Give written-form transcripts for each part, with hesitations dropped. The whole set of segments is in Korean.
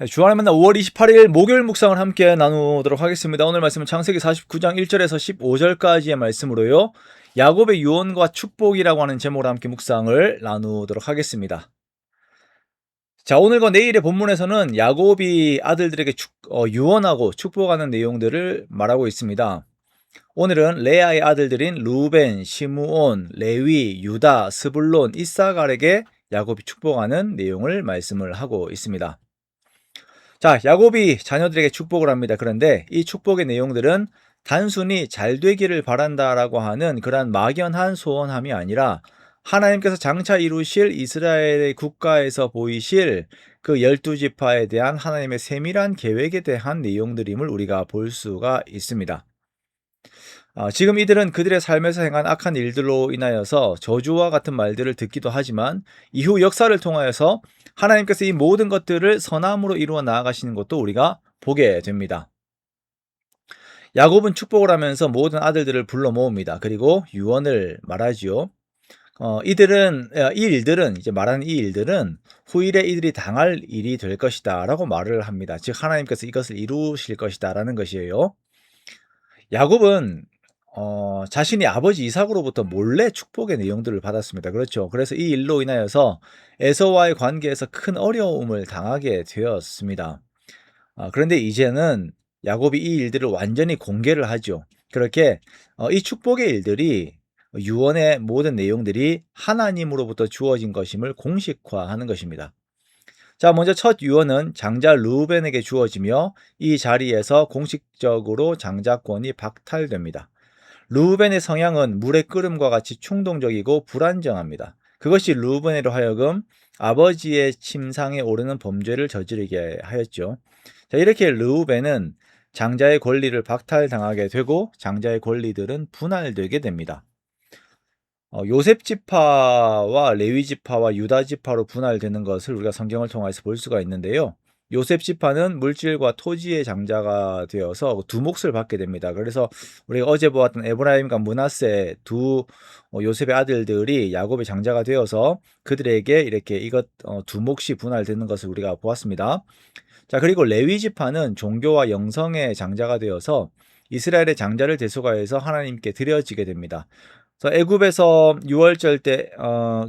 네, 주안의 만남 5월 28일 목요일 묵상을 함께 나누도록 하겠습니다. 오늘 말씀은 창세기 49장 1절에서 15절까지의 말씀으로요. 야곱의 유언과 축복이라고 하는 제목으로 함께 묵상을 나누도록 하겠습니다. 자, 오늘과 내일의 본문에서는 야곱이 아들들에게 유언하고 축복하는 내용들을 말하고 있습니다. 오늘은 레아의 아들들인 루벤, 시므온, 레위, 유다, 스불론, 이사갈에게 야곱이 축복하는 내용을 말씀을 하고 있습니다. 자, 야곱이 자녀들에게 축복을 합니다. 그런데 이 축복의 내용들은 단순히 잘 되기를 바란다라고 하는 그러한 막연한 소원함이 아니라 하나님께서 장차 이루실 이스라엘의 국가에서 보이실 그 12지파에 대한 하나님의 세밀한 계획에 대한 내용들임을 우리가 볼 수가 있습니다. 지금 이들은 그들의 삶에서 행한 악한 일들로 인하여서 저주와 같은 말들을 듣기도 하지만 이후 역사를 통하여서 하나님께서 이 모든 것들을 선함으로 이루어 나아가시는 것도 우리가 보게 됩니다. 야곱은 축복을 하면서 모든 아들들을 불러 모읍니다. 그리고 유언을 말하지요. 이 일들은 이제 말하는 이 일들은 후일에 이들이 당할 일이 될 것이다 라고 말을 합니다. 즉 하나님께서 이것을 이루실 것이다 라는 것이에요. 야곱은 자신이 아버지 이삭으로부터 몰래 축복의 내용들을 받았습니다. 그렇죠. 그래서 이 일로 인하여서 에서와의 관계에서 큰 어려움을 당하게 되었습니다. 그런데 이제는 야곱이 이 일들을 완전히 공개를 하죠. 그렇게 이 축복의 일들이 유언의 모든 내용들이 하나님으로부터 주어진 것임을 공식화하는 것입니다. 자, 먼저 첫 유언은 장자 루벤에게 주어지며 이 자리에서 공식적으로 장자권이 박탈됩니다. 루벤의 성향은 물의 끓음과 같이 충동적이고 불안정합니다. 그것이 루벤으로 하여금 아버지의 침상에 오르는 범죄를 저지르게 하였죠. 자, 이렇게 루벤은 장자의 권리를 박탈당하게 되고 장자의 권리들은 분할되게 됩니다. 요셉 지파와 레위 지파와 유다 지파로 분할되는 것을 우리가 성경을 통해서 볼 수가 있는데요. 요셉 지파는 물질과 토지의 장자가 되어서 두 몫을 받게 됩니다. 그래서 우리가 어제 보았던 에브라임과 므낫세 두 요셉의 아들들이 야곱의 장자가 되어서 그들에게 이렇게 두 몫이 분할되는 것을 우리가 보았습니다. 자, 그리고 레위 지파는 종교와 영성의 장자가 되어서 이스라엘의 장자를 대속하여서 하나님께 드려지게 됩니다. 그래서 애굽에서 유월절 때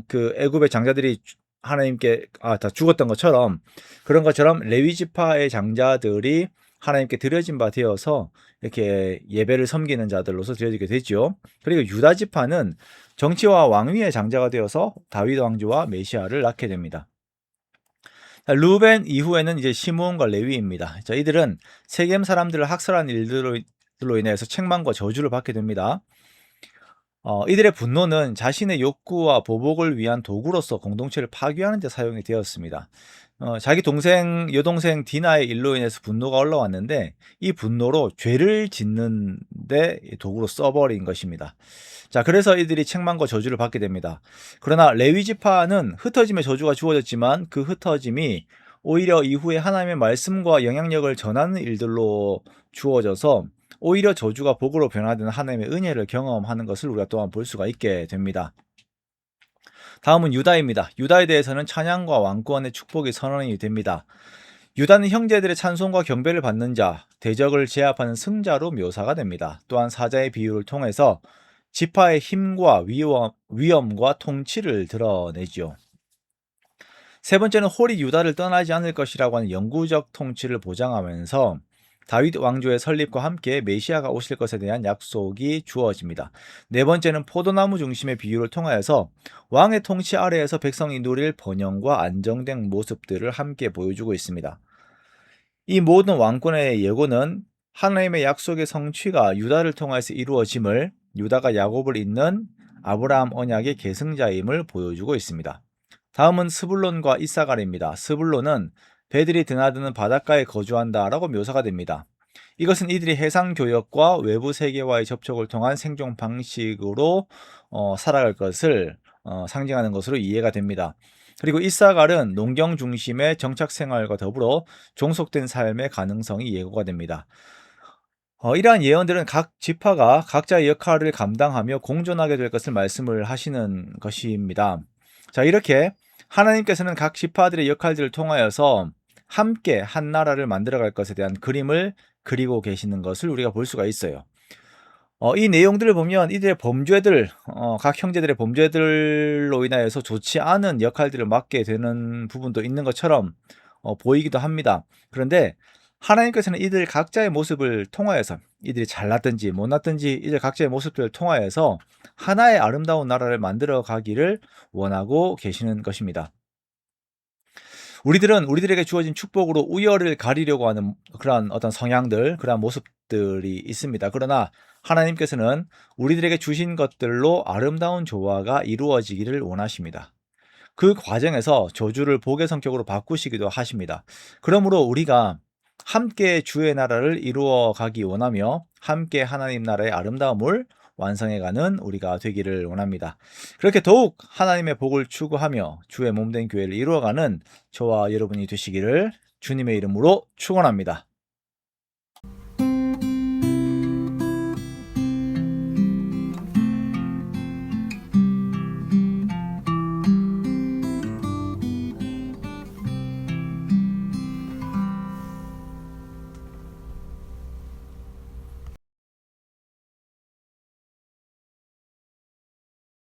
그 애굽의 장자들이 하나님께 다 죽었던 것처럼 그런 것처럼 레위 지파의 장자들이 하나님께 드려진 바 되어서 이렇게 예배를 섬기는 자들로서 드려지게 되죠. 그리고 유다 지파는 정치와 왕위의 장자가 되어서 다윗 왕조와 메시아를 낳게 됩니다. 루벤 이후에는 이제 시므온과 레위입니다. 자, 이들은 세겜 사람들을 학살한 일들로 인해서 책망과 저주를 받게 됩니다. 이들의 분노는 자신의 욕구와 보복을 위한 도구로서 공동체를 파괴하는 데 사용이 되었습니다. 자기 여동생 디나의 일로 인해서 분노가 올라왔는데 이 분노로 죄를 짓는 데 도구로 써버린 것입니다. 자, 그래서 이들이 책망과 저주를 받게 됩니다. 그러나 레위 지파는 흩어짐의 저주가 주어졌지만 그 흩어짐이 오히려 이후에 하나님의 말씀과 영향력을 전하는 일들로 주어져서 오히려 저주가 복으로 변화되는 하나님의 은혜를 경험하는 것을 우리가 또한 볼 수가 있게 됩니다. 다음은 유다입니다. 유다에 대해서는 찬양과 왕권의 축복이 선언이 됩니다. 유다는 형제들의 찬송과 경배를 받는 자, 대적을 제압하는 승자로 묘사가 됩니다. 또한 사자의 비유를 통해서 지파의 힘과 위엄과 통치를 드러내지요. 세 번째는 홀이 유다를 떠나지 않을 것이라고 하는 영구적 통치를 보장하면서 다윗 왕조의 설립과 함께 메시아가 오실 것에 대한 약속이 주어집니다. 네 번째는 포도나무 중심의 비유를 통하여서 왕의 통치 아래에서 백성이 누릴 번영과 안정된 모습들을 함께 보여주고 있습니다. 이 모든 왕권의 예고는 하나님의 약속의 성취가 유다를 통해서 이루어짐을 유다가 야곱을 잇는 아브라함 언약의 계승자임을 보여주고 있습니다. 다음은 스불론과 이사갈입니다. 스불론은 배들이 드나드는 바닷가에 거주한다라고 묘사가 됩니다. 이것은 이들이 해상 교역과 외부 세계와의 접촉을 통한 생존 방식으로 살아갈 것을 상징하는 것으로 이해가 됩니다. 그리고 이사갈은 농경 중심의 정착 생활과 더불어 종속된 삶의 가능성이 예고가 됩니다. 이러한 예언들은 각 지파가 각자의 역할을 감당하며 공존하게 될 것을 말씀을 하시는 것입니다. 자, 이렇게 하나님께서는 각 지파들의 역할들을 통하여서 함께 한 나라를 만들어갈 것에 대한 그림을 그리고 계시는 것을 우리가 볼 수가 있어요. 이 내용들을 보면 이들의 범죄들, 각 형제들의 범죄들로 인하여서 좋지 않은 역할들을 맡게 되는 부분도 있는 것처럼 보이기도 합니다. 그런데 하나님께서는 이들 각자의 모습을 통하여서, 이들이 잘났든지 못났든지 이들 각자의 모습들을 통하여서 하나의 아름다운 나라를 만들어 가기를 원하고 계시는 것입니다. 우리들은 우리들에게 주어진 축복으로 우열을 가리려고 하는 그러한 어떤 성향들, 그러한 모습들이 있습니다. 그러나 하나님께서는 우리들에게 주신 것들로 아름다운 조화가 이루어지기를 원하십니다. 그 과정에서 저주를 복의 성격으로 바꾸시기도 하십니다. 그러므로 우리가 함께 주의 나라를 이루어 가기 원하며 함께 하나님 나라의 아름다움을 완성해가는 우리가 되기를 원합니다. 그렇게 더욱 하나님의 복을 추구하며 주의 몸된 교회를 이루어가는 저와 여러분이 되시기를 주님의 이름으로 축원합니다.